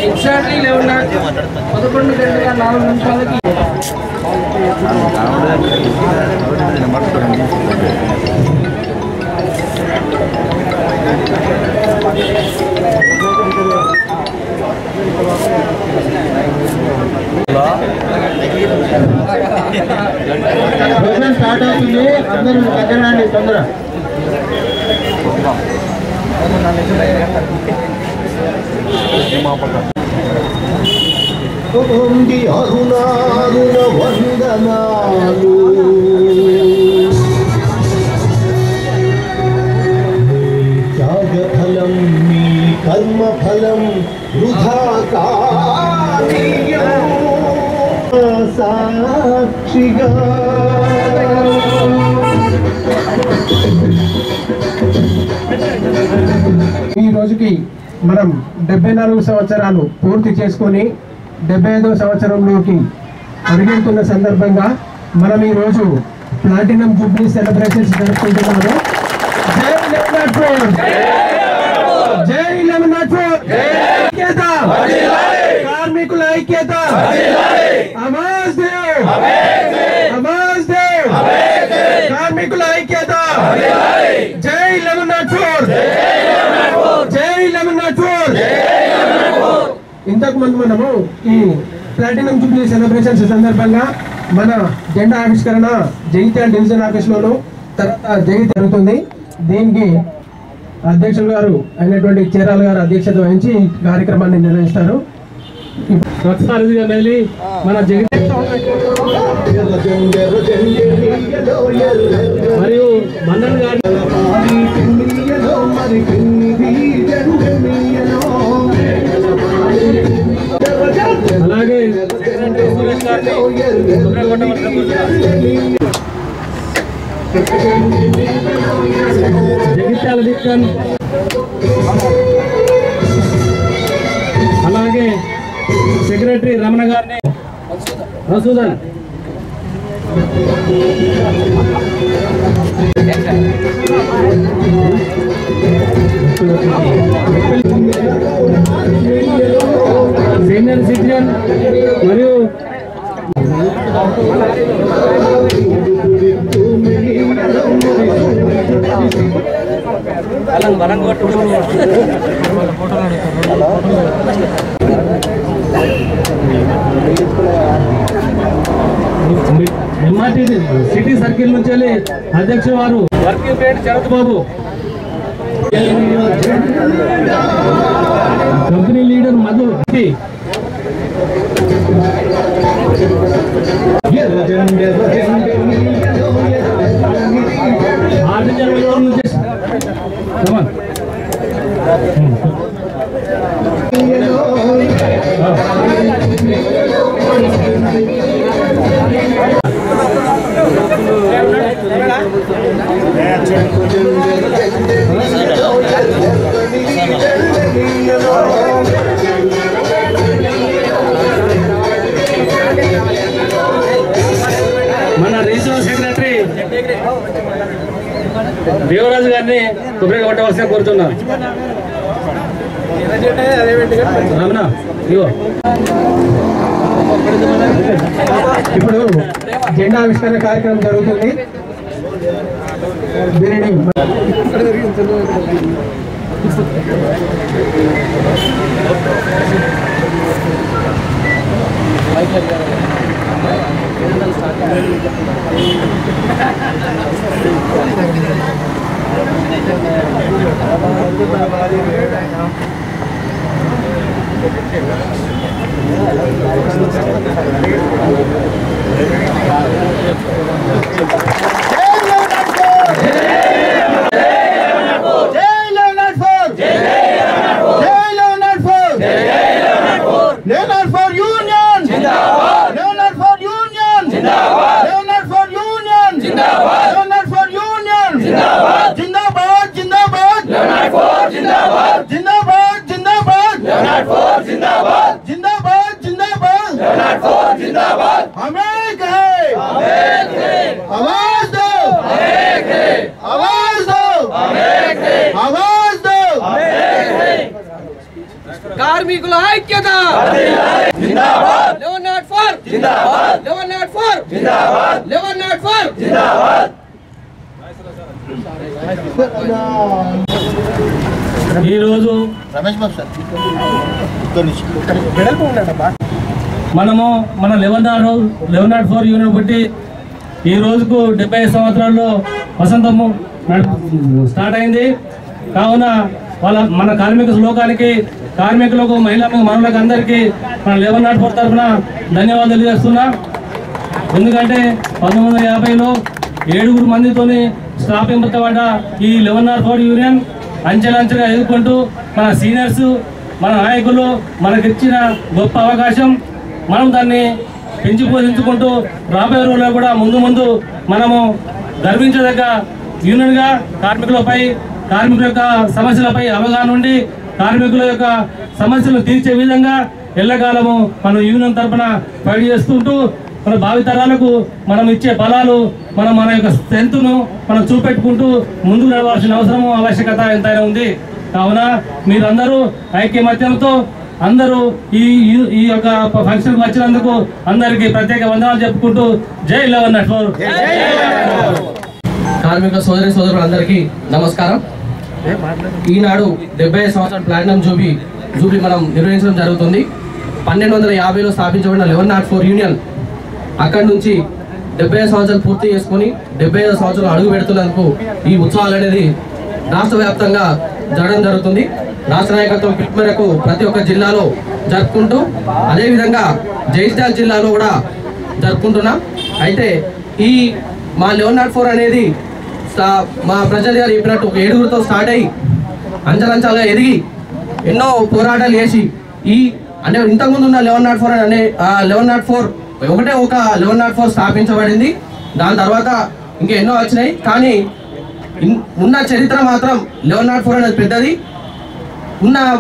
Exactly 11:4 నిమిషాలకి start అవుతుంది. అందరూ దగ్గరండి తొందర. అరుణారుణ వందనాలు త్యాగఫలం మీ కర్మఫలం వృధా సాక్షిగా ఈ రోజుకి మనం 74 సంవత్సరాలు పూర్తి చేసుకొని 75వ సంవత్సరంలోకి అడుగుతున్న సందర్భంగా మనం ఈ రోజు ప్లాటినం జూబ్లీ సెలబ్రేషన్స్ జరుపుకుంటున్నాము. జై లెవెనాథ్, జై లెవెనాథ్, ఐక్యత, కార్మికుల ఐక్యత, ఆవాజ్ దేవ్, ఆవాజ్ దేవ్, కార్మికుల ఐక్యత, జై లెవెనాథ్, జై లెవెనాథ్. ఇంతకు ముందు మనము ఈ ప్లాటినం జూబ్లీ సెలబ్రేషన్స్ సందర్భంగా మన జెండా ఆవిష్కరణ జగిత్యాల డివిజన్ ఆఫీస్లోను తర్వాత జగిత్యాల జరుగుతుంది. దీనికి అధ్యక్షులు గారు అయినటువంటి చీరాల గారు అధ్యక్షత వహించి ఈ కార్యక్రమాన్ని నిర్వహిస్తారు. మన మరియు మండల్ గారు అలాగే జగిత్యాల డివిజన్ అలాగే సెక్రటరీ రమణ గారిని మసూదన్ సీనియర్ సిటిజన్ మరియు ఎంఆర్టీ సిటీ సర్కిల్ నుంచి వెళ్ళి అధ్యక్షుడు వారు వర్కింగ్ ప్రెసిడెంట్ శరత్ బాబు, కంపెనీ లీడర్ మధు, మన రీజనల్ సెక్రటరీ దేవరాజు గారిని కొబ్బరిగా కొట్టవలసిన కోరుతున్నాను. రమణ ఇగో ఇప్పుడు జెండా ఆవిష్కరణ కార్యక్రమం జరుగుతుంది. దీనిని जिंदाबाद जिंदाबाद కార్మికుల ఐక్యత 1104 ఈరోజు మనము మన 1104 యూనియన్ బట్టి ఈ రోజుకు 75 సంవత్సరాల్లో వసంతము స్టార్ట్ అయింది. కావున మన కార్మిక లోకానికి, కార్మికులకు, మహిళలకు అందరికీ మన 1104 తరఫున ధన్యవాదాలు తెలియజేస్తున్నా. ఎందుకంటే 1950లో 7 మందితోని స్థాపించబడ్డ ఈ 1104 యూనియన్ అంచెలంచెగా ఎదుర్కొంటూ మన సీనియర్స్, మన నాయకులు మనకిచ్చిన గొప్ప అవకాశం. మనం దాన్ని పెంచి పోషించుకుంటూ రాబోయే రోజుల్లో కూడా ముందు మనము గర్వించదగ్గ యూనియన్గా కార్మికులపై, కార్మికుల యొక్క సమస్యలపై అవగాహన ఉండి కార్మికుల యొక్క సమస్యలను తీర్చే విధంగా ఎల్లకాలము మనం యూనియన్ తరఫున ఫైట్ చేస్తుంటూ మన భావితరాలకు మనం ఇచ్చే ఫలాలు, మన యొక్క స్ట్రెంత్ను మనం చూపెట్టుకుంటూ ముందుకు నడవాల్సిన అవసరము, ఆవశ్యకత ఎంతైనా ఉంది. కావున మీరందరూ ఐక్యమత్యంతో అందరూ ఈ యొక్క ఫంక్షన్కి వచ్చినందుకు అందరికీ ప్రత్యేక వందనాలు చెప్పుకుంటూ జై 1104. కార్మిక సోదరులందరికీ నమస్కారం. ఈనాడు 75 సంవత్సరాల ప్లాటినం జూబ్లీ మనం నిర్వహించడం జరుగుతుంది. 1250లో స్థాపించబడిన 1104 యూనియన్ అక్కడి నుంచి 75 సంవత్సరాలు పూర్తి చేసుకొని 75 సంవత్సరాలు అడుగు పెడుతున్నందుకు ఈ ఉత్సవాలు అనేది రాష్ట్ర వ్యాప్తంగా జరగడం జరుగుతుంది. రాష్ట్ర నాయకత్వం పిలుపు మేరకు ప్రతి ఒక్క జిల్లాలో జరుపుకుంటూ, అదేవిధంగా జగిత్యాల జిల్లాలో కూడా జరుపుకుంటున్నాం. అయితే ఈ మా 1104 అనేది మా ప్రజలు గారు చెప్పినట్టు ఒక 7గురితో స్టార్ట్ అయ్యి అంచలంచాలుగా ఎదిగి ఎన్నో పోరాటాలు చేసి అంటే ఇంతకుముందు ఉన్న 1104 అనే 1104 ఒకటే ఒక 1104 స్థాపించబడింది. దాని తర్వాత ఇంకా ఎన్నో వచ్చినాయి. కానీ ఉన్న చరిత్ర మాత్రం 1104 అనేది పెద్దది.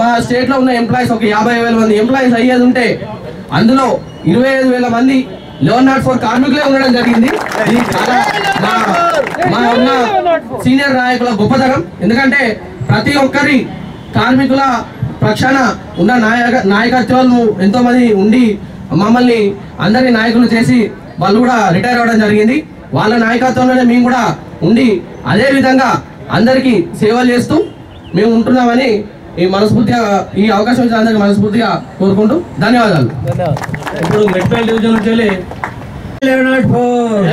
మా స్టేట్లో ఉన్న ఎంప్లాయీస్ ఒక 50,000 మంది ఎంప్లాయీస్ అయ్యేది ఉంటే అందులో 25,000 మంది 1104 కార్మికులే ఉండడం జరిగింది. ఇది చాలా మా ఉన్న సీనియర్ నాయకుల గొప్పతనం. ఎందుకంటే ప్రతి ఒక్కరి కార్మికుల పక్షాన ఉన్న నాయకత్వాలు ఎంతో మంది ఉండి మమ్మల్ని అందరి నాయకులు చేసి వాళ్ళు కూడా రిటైర్ అవ్వడం జరిగింది. వాళ్ళ నాయకత్వంలోనే మేము కూడా ఉండి అదే విధంగా అందరికీ సేవలు చేస్తూ మేము ఉంటున్నామని ఈ అవకాశం ఇచ్చిన అందరికీ మనస్ఫూర్తిగా కోరుకుంటూ ధన్యవాదాలు. ఇప్పుడు మెట్పల్లి డివిజన్ నుంచి వెళ్ళి 1104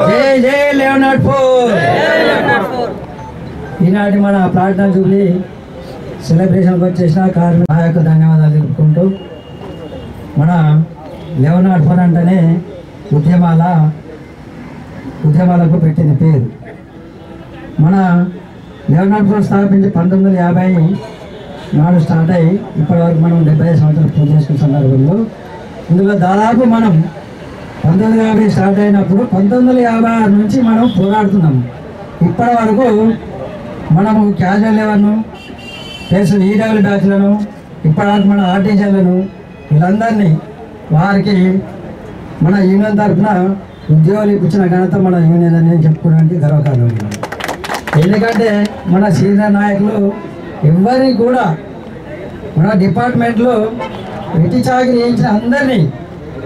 జై 1104. ఈనాటి మన ప్లాటినం జూబ్లీ సెలబ్రేషన్కి వచ్చేసిన కార్మిక నాయకు ధన్యవాదాలు తెలుపుకుంటూ, మన 1104 అంటేనే ఉద్యమాలకు పెట్టిన పేరు. మన 1104 స్థాపించి 1950 నాడు స్టార్ట్ అయ్యి ఇప్పటివరకు మనం 75 సంవత్సరాలు పూర్తి చేసుకున్న సందర్భంలో ఇందులో దాదాపు మనం 1950 స్టార్ట్ అయినప్పుడు 1956 నుంచి మనం పోరాడుతున్నాము. ఇప్పటి వరకు మనము క్యాజువల్ లెవెల్ను ప్లస్ ఈడబ్ల్యూ బ్యాచ్లను, ఇప్పటివరకు మన ఆర్టీసీలను వీళ్ళందరినీ వారికి మన యూనియన్ తరఫున ఉద్యోగాలు ఇప్పించిన ఘనత మన యూనియన్ అని చెప్పుకోవడానికి గర్వకారణం. ఎందుకంటే మన సీనియర్ నాయకులు ఎవరికి కూడా మన డిపార్ట్మెంట్లో వెట్టి చాకరీ చేయించిన అందరినీ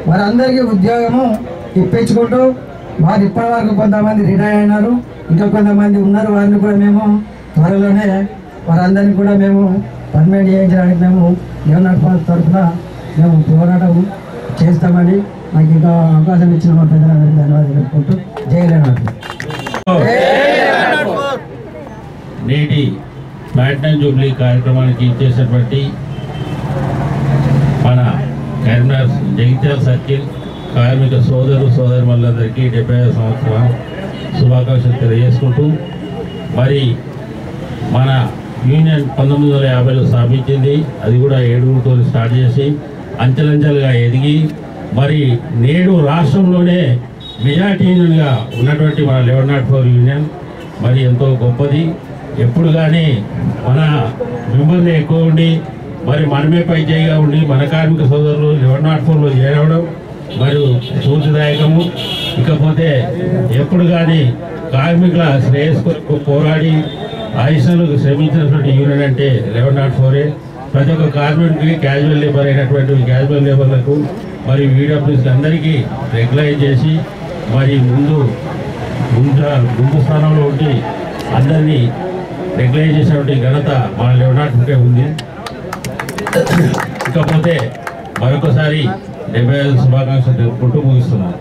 వారందరికీ ఉద్యోగము ఇప్పించుకుంటూ వారు ఇప్పటి వరకు కొంతమంది రిటైర్ అయినారు, ఇంకా కొంతమంది ఉన్నారు. వారిని కూడా మేము త్వరలోనే వారందరినీ కూడా మేము పర్మనెంట్ చేయించడానికి మేము 1104 తరఫున మేము పోరాటం చేస్తామని నాకు ఇంకా అవకాశం ఇచ్చిన మా పెద్దలందరికీ ధన్యవాదాలు చెప్పుకుంటూ జై 1104. నేటి ప్లాటినం జూబ్లీ కార్యక్రమానికి ఇచ్చేసినటువంటి మన కరీంనగర్ జగిత్యాల సర్కిల్ కార్మిక సోదరులందరికీ 75 సంవత్సరం శుభాకాంక్షలు తెలియజేసుకుంటూ, మరి మన యూనియన్ 1950లో స్థాపించింది. అది కూడా 7గురితో స్టార్ట్ చేసి అంచెలంచెలుగా ఎదిగి మరి నేడు రాష్ట్రంలోనే మెజార్టీ యూనియన్గా ఉన్నటువంటి మన 1104 యూనియన్ మరి ఎంతో గొప్పది. ఎప్పుడు కానీ మన మెంబర్లు ఎక్కువ ఉండి మరి మనమే పైచేయిగా ఉండి మన కార్మిక సోదరులు 1104లో చేరవడం మరి స్ఫూర్తిదాయకము. ఇకపోతే ఎప్పుడు కానీ కార్మికుల శ్రేయస్సు కొరకు పోరాడి ఆయుష్లకు శ్రమించినటువంటి యూనియన్ అంటే 1104. ప్రతి ఒక్క కార్మికుడికి క్యాజువల్ లేబర్ అయినటువంటి క్యాజువల్ లేబర్లకు మరి ఈడబ్ల్యూఎస్కి అందరికీ రెగ్యులైజ్ చేసి మరి ముందు స్థానంలో ఉండి అందరినీ రెగ్యులైజ్ చేసినటువంటి ఘనత మన లెవెనాట్కే ఉంది. ఇకపోతే మరొకసారి 75 శుభాకాంక్షలు తెలుపుకుంటూ ముగిస్తున్నాను.